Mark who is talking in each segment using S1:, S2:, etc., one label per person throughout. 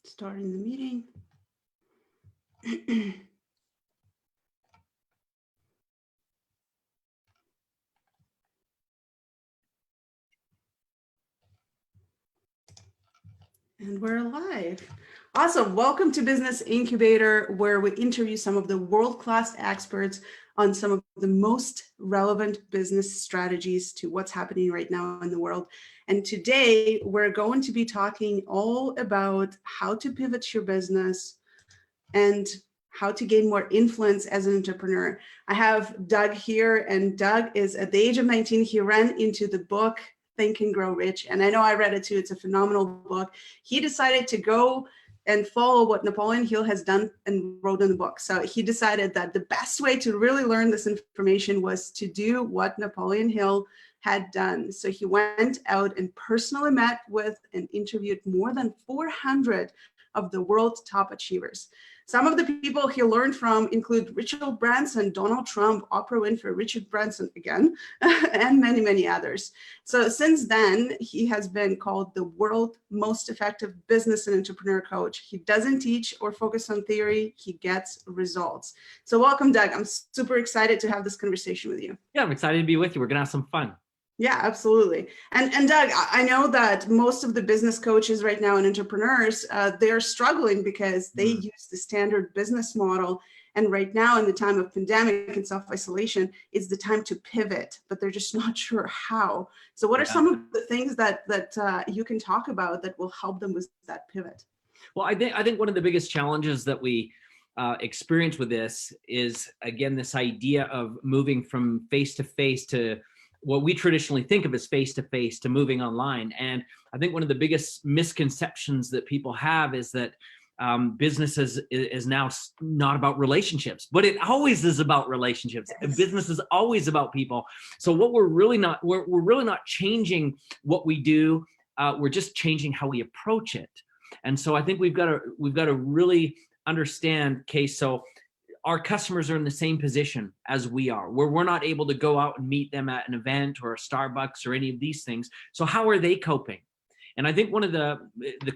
S1: Starting the meeting. And we're live. Awesome. Welcome to Business Incubator, where we interview some of the world-class experts on some of the most relevant business strategies to what's happening right now in the world. And today we're going to be talking all about how to pivot your business and how to gain more influence as an entrepreneur. I have Doug here, and Doug is at the age of 19, he ran into the book Think and Grow Rich. And I know I read it too. It's a phenomenal book. He decided to go and follow what Napoleon Hill has done and wrote in the book. So he decided that the best way to really learn this information was to do what Napoleon Hill had done. So he went out and personally met with and interviewed more than 400 of the world's top achievers. Some of the people he learned from include Richard Branson, Donald Trump, Oprah Winfrey, Richard Branson again, and many, many others. So since then, he has been called the world's most effective business and entrepreneur coach. He doesn't teach or focus on theory, he gets results. So welcome, Doug. I'm super excited to have this conversation with you.
S2: Yeah, I'm excited to be with you. We're gonna have some fun.
S1: Yeah, absolutely. And Doug, I know that most of the business coaches right now and entrepreneurs, they're struggling because they use the standard business model. And right now in the time of pandemic and self-isolation, it's the time to pivot, but they're just not sure how. So what are some of the things that you can talk about that will help them with that pivot?
S2: Well, I think one of the biggest challenges that we experience with this is, again, this idea of moving from face-to-face to what we traditionally think of as face-to-face to moving online. And I think one of the biggest misconceptions that people have is that business is now not about relationships, but it always is about relationships. Yes. Business is always about people. So what we're really not changing what we do. We're just changing how we approach it. And so I think we've got to really understand, okay, so our customers are in the same position as we are, where we're not able to go out and meet them at an event or a Starbucks or any of these things. So how are they coping? And I think one of the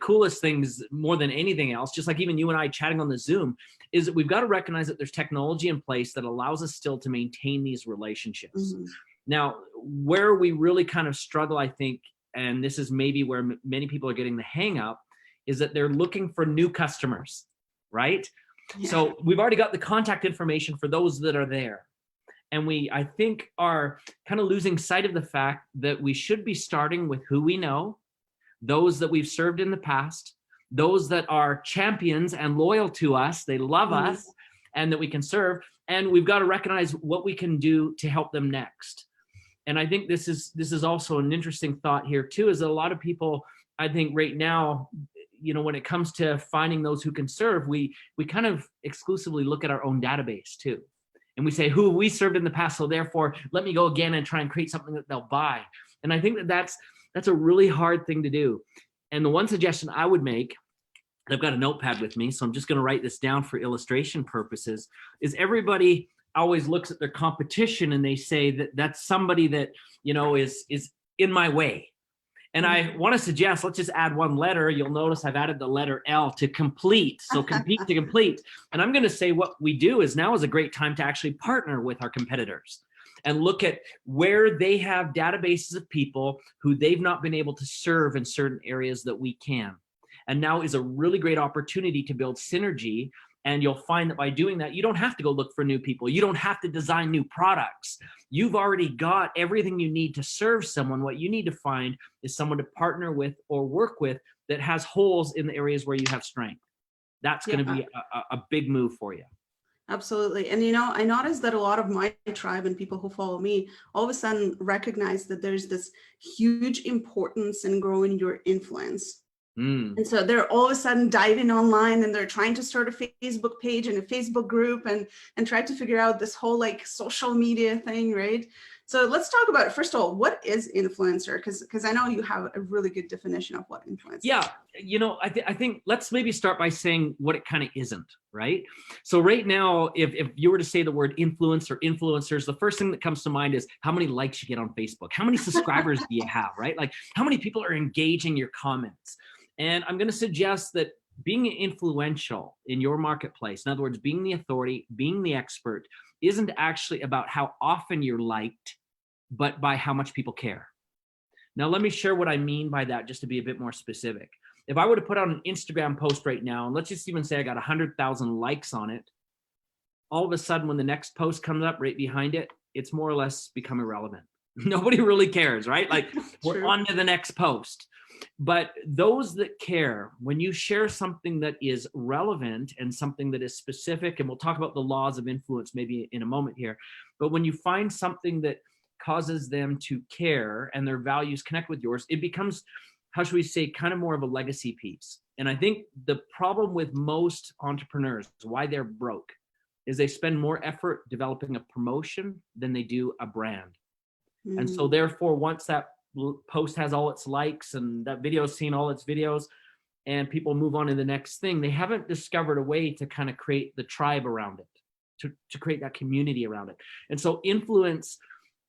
S2: coolest things, more than anything else, just like even you and I chatting on the Zoom, is that we've got to recognize that there's technology in place that allows us still to maintain these relationships. Mm-hmm. Now, where we really kind of struggle, I think, and this is maybe where many people are getting the hang up, is that they're looking for new customers, right? Yeah. So we've already got the contact information for those that are there. And we, I think, are kind of losing sight of the fact that we should be starting with who we know, those that we've served in the past, those that are champions and loyal to us, they love us, and that we can serve. And we've got to recognize what we can do to help them next. And I think this is also an interesting thought here too, is that a lot of people, I think right now, you know, when it comes to finding those who can serve, we kind of exclusively look at our own database too. And we say, who we served in the past, so therefore let me go again and try and create something that they'll buy. And I think that that's a really hard thing to do. And the one suggestion I would make, I've got a notepad with me, so I'm just gonna write this down for illustration purposes, is everybody always looks at their competition and they say that that's somebody that, you know, is in my way. And I want to suggest, let's just add one letter. You'll notice I've added the letter L to complete. So compete to complete. And I'm going to say what we do is now is a great time to actually partner with our competitors and look at where they have databases of people who they've not been able to serve in certain areas that we can. And now is a really great opportunity to build synergy. And you'll find that by doing that, you don't have to go look for new people. You don't have to design new products. You've already got everything you need to serve someone. What you need to find is someone to partner with or work with that has holes in the areas where you have strength. That's going to be a big move for you.
S1: Absolutely. And, you know, I noticed that a lot of my tribe and people who follow me all of a sudden recognize that there's this huge importance in growing your influence. And so they're all of a sudden diving online and they're trying to start a Facebook page and a Facebook group and try to figure out this whole like social media thing, right? So let's talk about it. First of all, what is influencer? Because I know you have a really good definition of what influencer is.
S2: Yeah, you know, I think let's maybe start by saying what it kind of isn't, right? So right now, if you were to say the word influence or influencers, the first thing that comes to mind is how many likes you get on Facebook, how many subscribers do you have, right? Like how many people are engaging your comments? And I'm going to suggest that being influential in your marketplace, in other words, being the authority, being the expert, isn't actually about how often you're liked, but by how much people care. Now, let me share what I mean by that, just to be a bit more specific. If I were to put out an Instagram post right now, and let's just even say I got 100,000 likes on it, all of a sudden when the next post comes up right behind it, it's more or less become irrelevant. Nobody really cares, right? Like we're on to the next post. But those that care, when you share something that is relevant and something that is specific, and we'll talk about the laws of influence maybe in a moment here, but when you find something that causes them to care and their values connect with yours, it becomes, how should we say, kind of more of a legacy piece. And I think the problem with most entrepreneurs, why they're broke, is they spend more effort developing a promotion than they do a brand. And so therefore, once that post has all its likes and that video has seen all its videos and people move on to the next thing, they haven't discovered a way to kind of create the tribe around it, to create that community around it. And so influence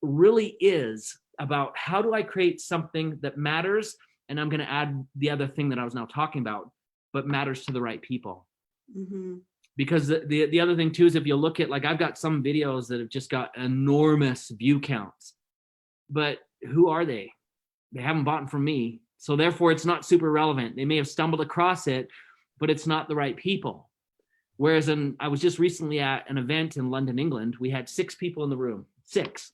S2: really is about, how do I create something that matters? And I'm going to add the other thing that I was now talking about, but matters to the right people. Because the other thing too is, if you look at, like, I've got some videos that have just got enormous view counts, but who are they? They haven't bought from me. So therefore it's not super relevant. They may have stumbled across it, but it's not the right people. Whereas I was just recently at an event in London, England. We had 6 people in the room, 6.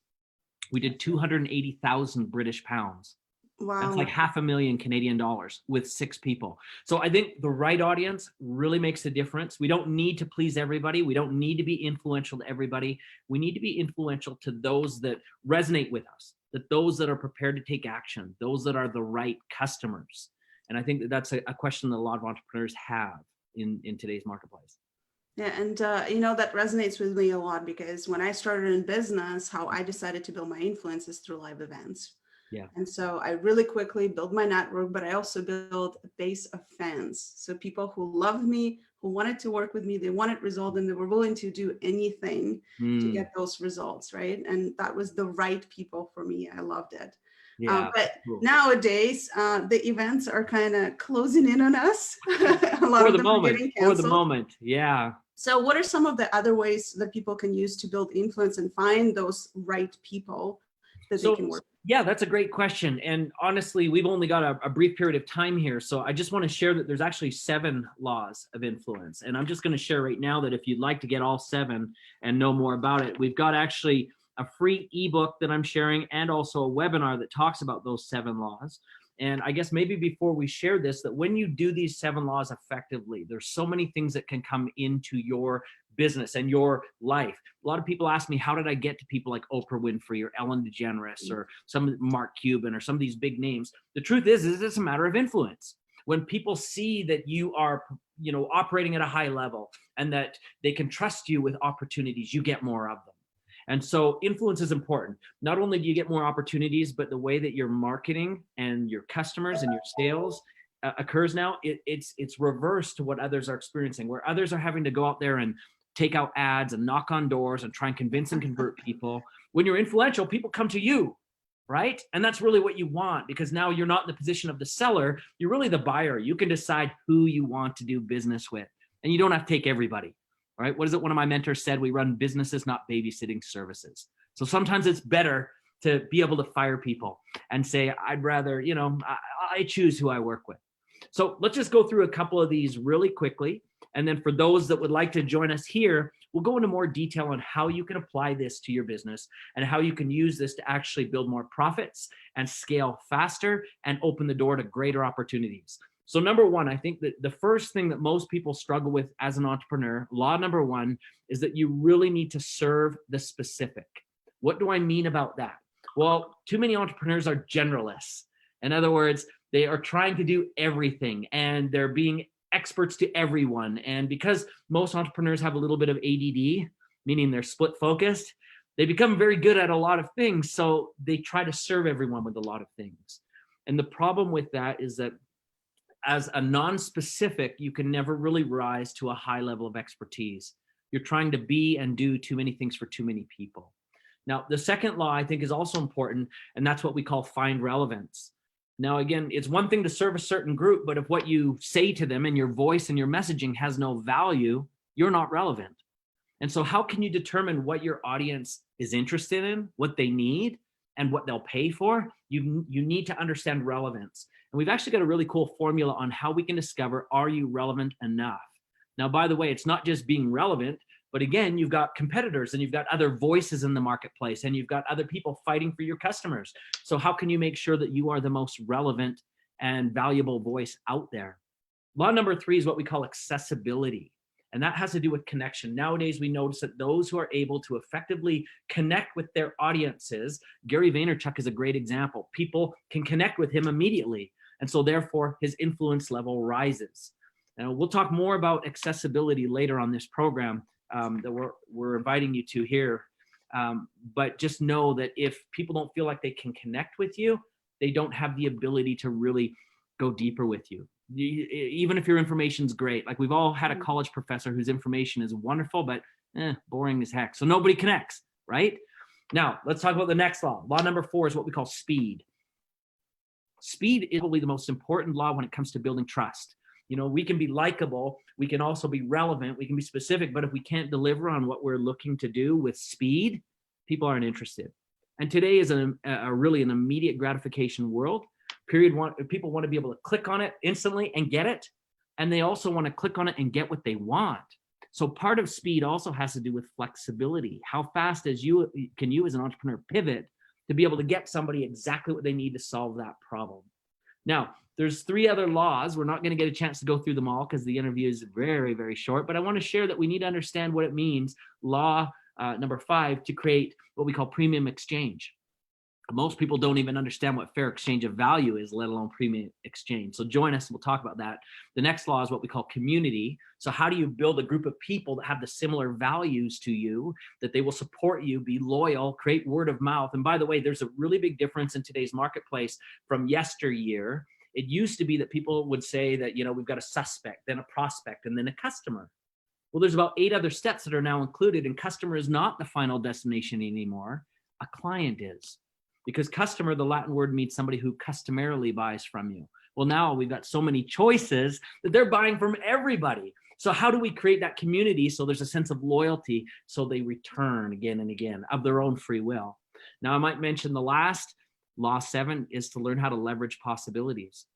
S2: We did 280,000 British pounds. Wow. That's like $500,000 Canadian dollars with 6 people. So I think the right audience really makes a difference. We don't need to please everybody. We don't need to be influential to everybody. We need to be influential to those that resonate with us, that those that are prepared to take action, those that are the right customers. And I think that that's a question that a lot of entrepreneurs have in today's marketplace.
S1: Yeah, and you know, that resonates with me a lot, because when I started in business, how I decided to build my influence is through live events. Yeah. And so I really quickly built my network, but I also built a base of fans. So people who loved me, who wanted to work with me, they wanted results, and they were willing to do anything to get those results, right? And that was the right people for me. I loved it. Yeah, but cool. Nowadays, the events are kind of closing in on us. A lot of them are getting canceled.
S2: For the moment, yeah.
S1: So what are some of the other ways that people can use to build influence and find those right people that they can work with?
S2: Yeah, that's a great question. And honestly, we've only got a brief period of time here. So I just want to share that there's actually 7 laws of influence. And I'm just going to share right now that if you'd like to get all 7 and know more about it, we've got actually a free ebook that I'm sharing, and also a webinar that talks about those 7 laws. And I guess maybe before we share this, that when you do these 7 laws effectively, there's so many things that can come into your business and your life. A lot of people ask me, how did I get to people like Oprah Winfrey or Ellen DeGeneres or some Mark Cuban or some of these big names? The truth is it's a matter of influence. When people see that you are, you know, operating at a high level and that they can trust you with opportunities, you get more of them. And so influence is important. Not only do you get more opportunities, but the way that your marketing and your customers and your sales occurs now, it's reverse to what others are experiencing, where others are having to go out there and take out ads and knock on doors and try and convince and convert people. When you're influential, people come to you, right? And that's really what you want, because now you're not in the position of the seller. You're really the buyer. You can decide who you want to do business with, and you don't have to take everybody. All right. What is it? One of my mentors said, we run businesses, not babysitting services. So sometimes it's better to be able to fire people and say, I'd rather, you know, I choose who I work with. So let's just go through a couple of these really quickly. And then for those that would like to join us here, we'll go into more detail on how you can apply this to your business and how you can use this to actually build more profits and scale faster and open the door to greater opportunities. So number one, I think that the first thing that most people struggle with as an entrepreneur, law number one, is that you really need to serve the specific. What do I mean about that? Well, too many entrepreneurs are generalists. In other words, they are trying to do everything and they're being experts to everyone. And because most entrepreneurs have a little bit of ADD, meaning they're split focused, they become very good at a lot of things. So they try to serve everyone with a lot of things. And the problem with that is that as a non-specific, you can never really rise to a high level of expertise. You're trying to be and do too many things for too many people. Now, the second law I think is also important, and that's what we call find relevance. Now, again, it's one thing to serve a certain group, but if what you say to them and your voice and your messaging has no value, you're not relevant. And so how can you determine what your audience is interested in, what they need, and what they'll pay for? You need to understand relevance. And we've actually got a really cool formula on how we can discover, are you relevant enough? Now, by the way, it's not just being relevant, but again, you've got competitors and you've got other voices in the marketplace and you've got other people fighting for your customers. So how can you make sure that you are the most relevant and valuable voice out there? Law number 3 is what we call accessibility. And that has to do with connection. Nowadays, we notice that those who are able to effectively connect with their audiences, Gary Vaynerchuk is a great example. People can connect with him immediately. And so therefore, his influence level rises. Now, we'll talk more about accessibility later on this program that we're inviting you to here. But just know that if people don't feel like they can connect with you, they don't have the ability to really go deeper with you. Even if your information's great, like we've all had a college professor whose information is wonderful, but boring as heck. So nobody connects, right? Now, let's talk about the next law. Law number 4 is what we call speed. Speed is probably the most important law when it comes to building trust. You know, we can be likable, we can also be relevant, we can be specific, but if we can't deliver on what we're looking to do with speed, people aren't interested. And today is really an immediate gratification world. People want to be able to click on it instantly and get it. And they also want to click on it and get what they want. So part of speed also has to do with flexibility. How fast can you as an entrepreneur pivot to be able to get somebody exactly what they need to solve that problem? Now, there's 3 other laws. We're not going to get a chance to go through them all because the interview is very, very short, but I want to share that we need to understand what it means. Law number 5, to create what we call premium exchange. Most people don't even understand what fair exchange of value is, let alone premium exchange. So join us and we'll talk about that. The next law is what we call community. So how do you build a group of people that have the similar values to you, that they will support you, be loyal, create word of mouth? And by the way, there's a really big difference in today's marketplace from yesteryear. It used to be that people would say that, you know, we've got a suspect, then a prospect, and then a customer. Well, there's about 8 other steps that are now included, and customer is not the final destination anymore. A client is. Because customer, the Latin word, means somebody who customarily buys from you. Well, now we've got so many choices that they're buying from everybody. So how do we create that community so there's a sense of loyalty so they return again and again of their own free will? Now, I might mention the last, law 7, is to learn how to leverage possibilities.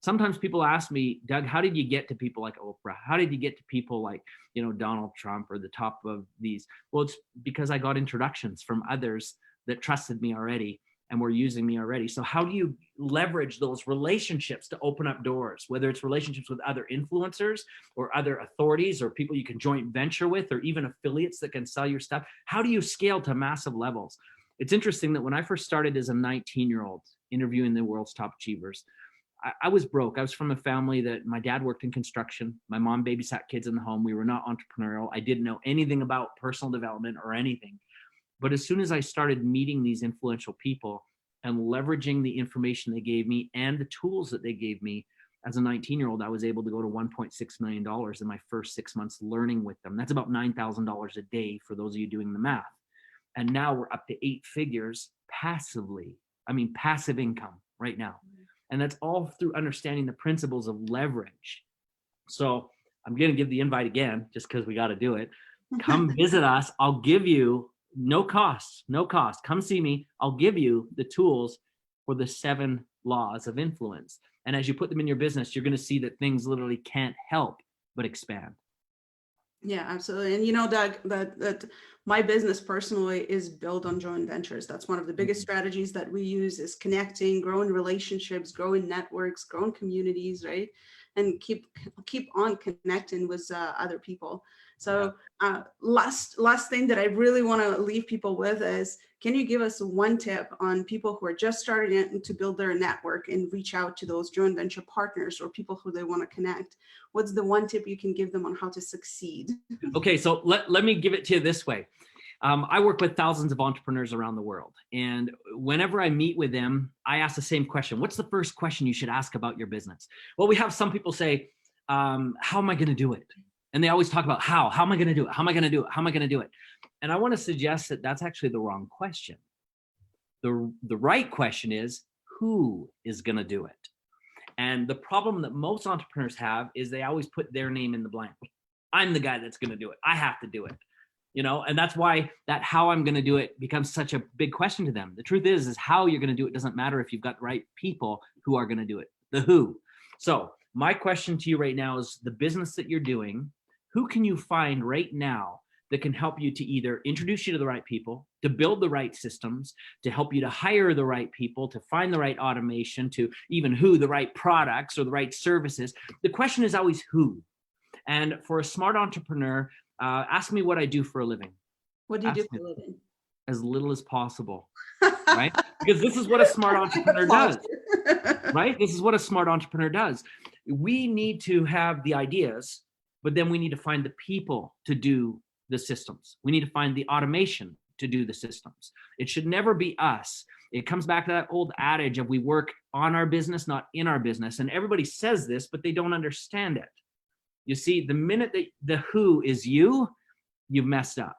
S2: Sometimes people ask me, Doug, how did you get to people like Oprah? How did you get to people like, you know, Donald Trump or the top of these? Well, it's because I got introductions from others that trusted me already and were using me already. So how do you leverage those relationships to open up doors, whether it's relationships with other influencers or other authorities or people you can joint venture with, or even affiliates that can sell your stuff? How do you scale to massive levels? It's interesting that when I first started as a 19-year-old interviewing the world's top achievers, I was broke. I was from a family that my dad worked in construction. My mom babysat kids in the home. We were not entrepreneurial. I didn't know anything about personal development or anything. But as soon as I started meeting these influential people and leveraging the information they gave me and the tools that they gave me, as a 19-year-old, I was able to go to $1.6 million in my first 6 months learning with them. That's about $9,000 a day for those of you doing the math. And now we're up to 8 figures passively. I mean, passive income right now. And that's all through understanding the principles of leverage. So I'm going to give the invite again, just because we got to do it. Come visit us. I'll give you no cost. Come see me. I'll give you the tools for the 7 laws of influence. And as you put them in your business, you're going to see that things literally can't help but expand.
S1: Yeah, absolutely. And you know, Doug, that my business personally is built on joint ventures. That's one of the biggest strategies that we use, is connecting, growing relationships, growing networks, growing communities, right? And keep on connecting with other people. So last thing that I really want to leave people with is, can you give us one tip on people who are just starting to build their network and reach out to those joint venture partners or people who they want to connect? What's the one tip you can give them on how to succeed?
S2: Okay, so let me give it to you this way. I work with thousands of entrepreneurs around the world. And whenever I meet with them, I ask the same question. What's the first question you should ask about your business? Well, we have some people say, how am I going to do it? And they always talk about how am I going to do it? How am I going to do it? How am I going to do it? And I want to suggest that that's actually the wrong question. The right question is, who is going to do it. And the problem that most entrepreneurs have is they always put their name in the blank. I'm the guy that's going to do it. I have to do it. You know, and that's why that how I'm going to do it becomes such a big question to them. The truth is how you're going to do it doesn't matter if you've got the right people who are going to do it, the who. So my question to you right now is the business that you're doing, who can you find right now that can help you to either introduce you to the right people, to build the right systems, to help you to hire the right people, to find the right automation, to even who the right products or the right services. The question is always who. And for a smart entrepreneur, ask me what I do for a living.
S1: What do you do for a living?
S2: As little as possible, right? Because this is what a smart entrepreneur does, right? This is what a smart entrepreneur does. We need to have the ideas, but then we need to find the people to do the systems. We need to find the automation to do the systems. It should never be us. It comes back to that old adage of we work on our business, not in our business. And everybody says this, but they don't understand it. You see, the minute that the who is you, you've messed up.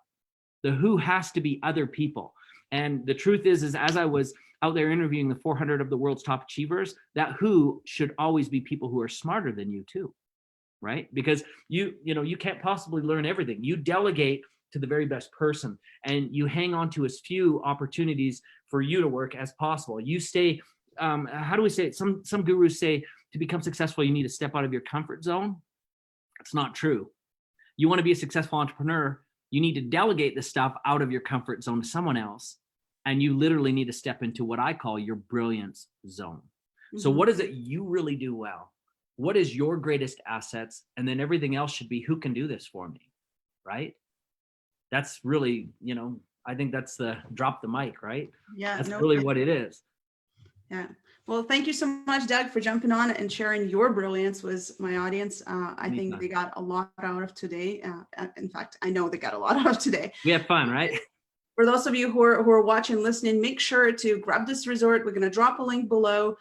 S2: The who has to be other people. And the truth is as I was out there interviewing the 400 of the world's top achievers, that who should always be people who are smarter than you too, right? Because you can't possibly learn everything. You delegate to the very best person and you hang on to as few opportunities for you to work as possible. You stay, how do we say it? Some gurus say to become successful, you need to step out of your comfort zone. It's not true. You want to be a successful entrepreneur, you need to delegate the stuff out of your comfort zone to someone else. And you literally need to step into what I call your brilliance zone. Mm-hmm. So what is it you really do well? What is your greatest assets? And then everything else should be, who can do this for me, right? That's really, I think that's the drop the mic, right?
S1: Yeah.
S2: That's really what it is.
S1: Yeah. Well, thank you so much, Doug, for jumping on and sharing your brilliance with my audience. I think they got a lot out of today. In fact, I know they got a lot out of today.
S2: We had fun, right?
S1: For those of you who are watching, listening, make sure to grab this resort. We're going to drop a link below.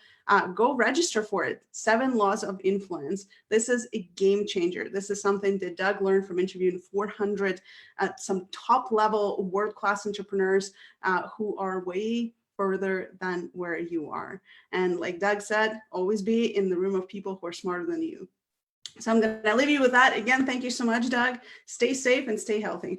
S1: Go register for it. 7 Laws of Influence. This is a game changer. This is something that Doug learned from interviewing 400 some top level world-class entrepreneurs who are way further than where you are. And like Doug said, always be in the room of people who are smarter than you. So I'm going to leave you with that. Again, thank you so much, Doug. Stay safe and stay healthy.